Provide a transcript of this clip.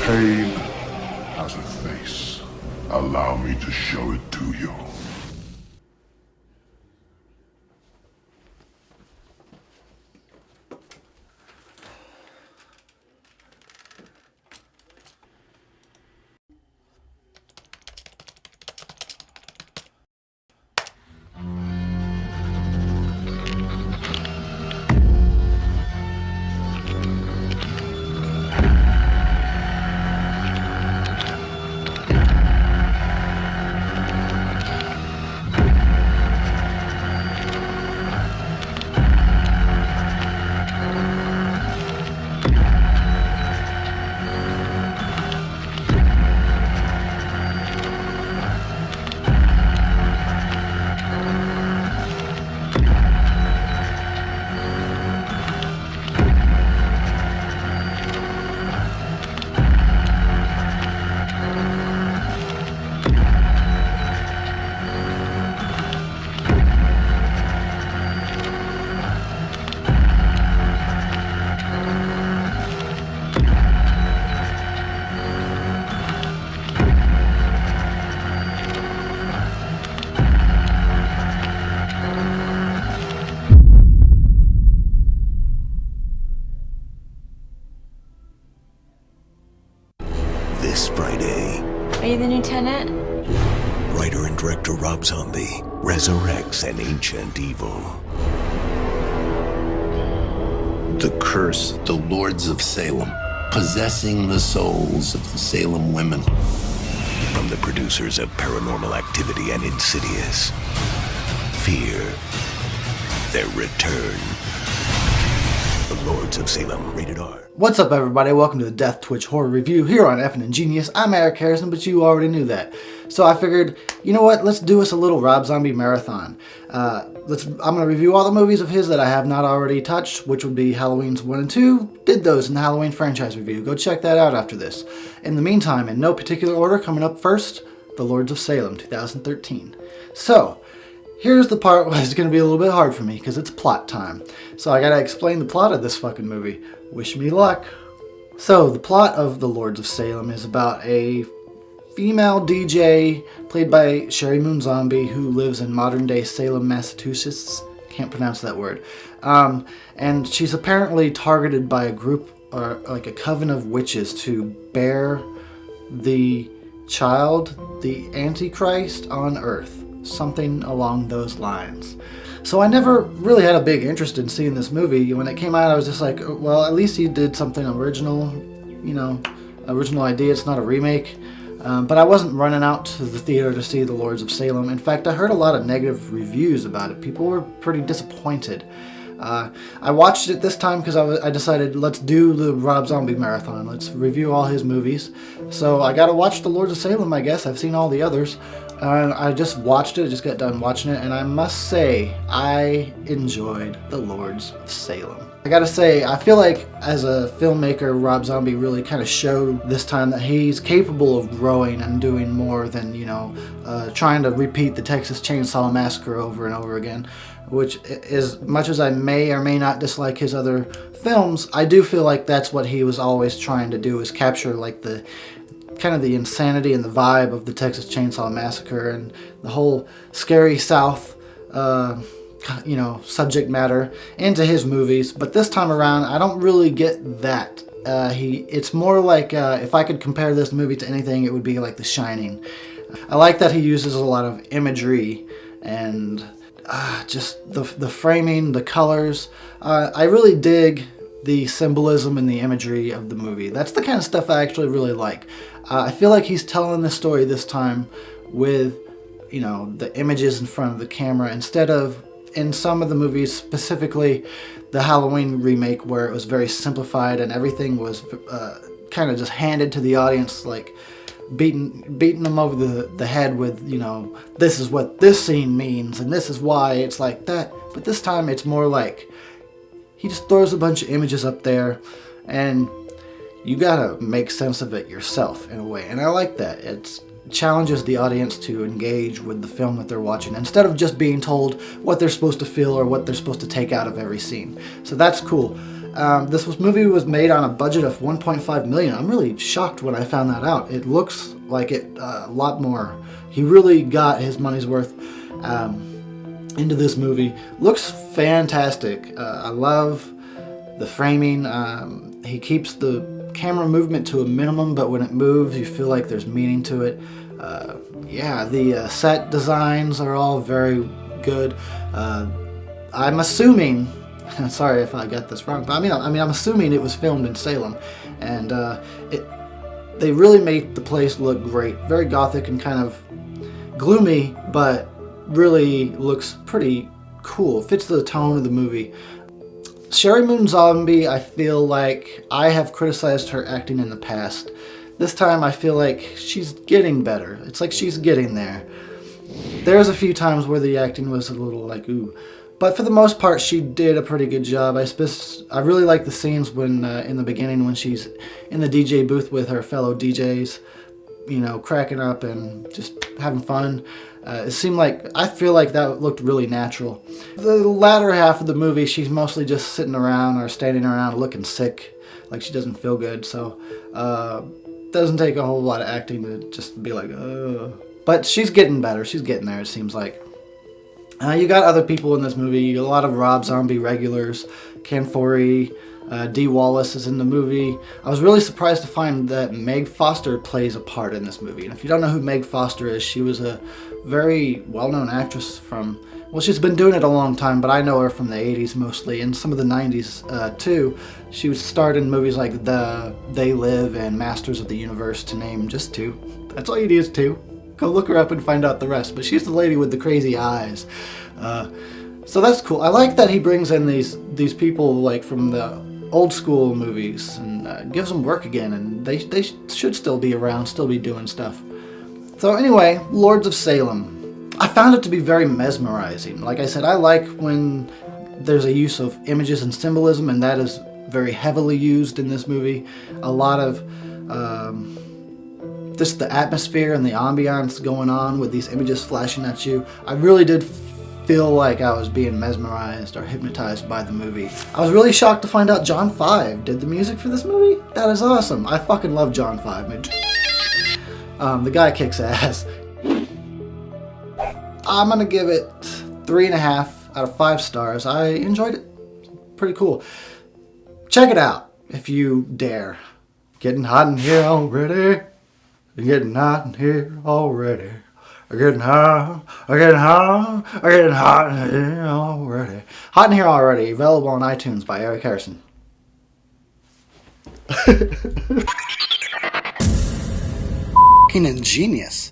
Pain has a face. Allow me to show it to you. This Friday, Are you the new tenant? writer and director Rob Zombie resurrects an ancient evil. The curse, the Lords of Salem, possessing the souls of the Salem women. From the producers of Paranormal Activity and Insidious, fear their return. The Lords of Salem, rated R. What's up, everybody? Welcome to the Death Twitch Horror Review here on Effin' Ingenious. I'm Eric Harrison, but you already knew that. So I figured, you know what? Let's do us a little Rob Zombie marathon. I'm going to review all the movies of his that I have not already touched, which would be Halloween's 1 and 2. Did those in the Halloween franchise review. Go check that out after this. In the meantime, in no particular order, coming up first, The Lords of Salem, 2013. So, here's the part where it's going to be a little bit hard for me, because it's plot time. So I gotta explain the plot of this fucking movie. Wish me luck. So, the plot of The Lords of Salem is about a female DJ, played by Sheri Moon Zombie, who lives in modern-day Salem, Massachusetts. Can't pronounce that word. And she's apparently targeted by a group, or like a coven of witches, to bear the child, the Antichrist, on Earth. Something along those lines. So I never really had a big interest in seeing this movie. When it came out, I was just like, well, at least he did something original, you know, original idea. It's not a remake. But I wasn't running out to the theater to see The Lords of Salem. In fact, I heard a lot of negative reviews about it. People were pretty disappointed. I watched it this time because I decided, let's do the Rob Zombie marathon. Let's review all his movies. So I gotta watch The Lords of Salem, I guess. I've seen all the others. And I just watched it, just got done watching it, and I must say, I enjoyed The Lords of Salem. I gotta say, I feel like as a filmmaker, Rob Zombie really kind of showed this time that he's capable of growing and doing more than, you know, trying to repeat the Texas Chainsaw Massacre over and over again. Which, as much as I may or may not dislike his other films, I do feel like that's what he was always trying to do, is capture like the kind of the insanity and the vibe of the Texas Chainsaw Massacre and the whole scary South, you know, subject matter into his movies. But this time around, I don't really get that. It's more like, if I could compare this movie to anything, it would be like The Shining. I like that he uses a lot of imagery and just the framing, the colors. I really dig the symbolism and the imagery of the movie. That's the kind of stuff I actually really like. I feel like he's telling the story this time with, you know, the images in front of the camera, instead of in some of the movies, specifically the Halloween remake, where it was very simplified and everything was kind of just handed to the audience, like beating them over the head with, you know, this is what this scene means and this is why it's like that. But this time it's more like he just throws a bunch of images up there and you gotta make sense of it yourself in a way. And I like that. It challenges the audience to engage with the film that they're watching, instead of just being told what they're supposed to feel or what they're supposed to take out of every scene. So that's cool. movie was made on a budget of $1.5 million. I'm really shocked when I found that out. It looks like it a lot more. He really got his money's worth into this movie. Looks fantastic. I love the framing. He keeps the camera movement to a minimum, but when it moves, you feel like there's meaning to it. Yeah, the set designs are all very good. I'm assuming, sorry if I got this wrong, but I'm assuming it was filmed in Salem, and they really made the place look great. Very gothic and kind of gloomy, but really looks pretty cool. Fits the tone of the movie. Sheri Moon Zombie, I feel like I have criticized her acting in the past. This time I feel like she's getting better. It's like she's getting there. There's a few times where the acting was a little like, ooh. But for the most part, she did a pretty good job. I really like the scenes when, in the beginning, when she's in the DJ booth with her fellow DJs, you know, cracking up and just having fun. It seemed like, I feel like that looked really natural. The latter half of the movie, she's mostly just sitting around or standing around looking sick, like she doesn't feel good. So, doesn't take a whole lot of acting to just be like, ugh. But she's getting better. She's getting there, it seems like. You got other people in this movie. You got a lot of Rob Zombie regulars. Ken Foree, Dee Wallace is in the movie. I was really surprised to find that Meg Foster plays a part in this movie. And if you don't know who Meg Foster is, she was a very well-known actress from, well, she's been doing it a long time, but I know her from the 80s mostly, and some of the 90s too. She was starred in movies like They Live and Masters of the Universe, to name just two. That's all you need is two. Go look her up and find out the rest. But she's the lady with the crazy eyes. So that's cool. I like that he brings in these people like from the old school movies and gives them work again. And they should still be around, still be doing stuff. So anyway, Lords of Salem. I found it to be very mesmerizing. Like I said, I like when there's a use of images and symbolism, and that is very heavily used in this movie. A lot of just the atmosphere and the ambiance going on with these images flashing at you. I really did feel like I was being mesmerized or hypnotized by the movie. I was really shocked to find out John 5 did the music for this movie. That is awesome. I fucking love John 5. The guy kicks ass. I'm gonna give it 3.5 out of 5 stars. I enjoyed it. Pretty cool. Check it out if you dare. Getting hot in here already. Getting hot in here already. Getting hot. Getting hot. Getting hot in here already. Hot in here already. Available on iTunes by Eric Harrison. Fucking ingenious.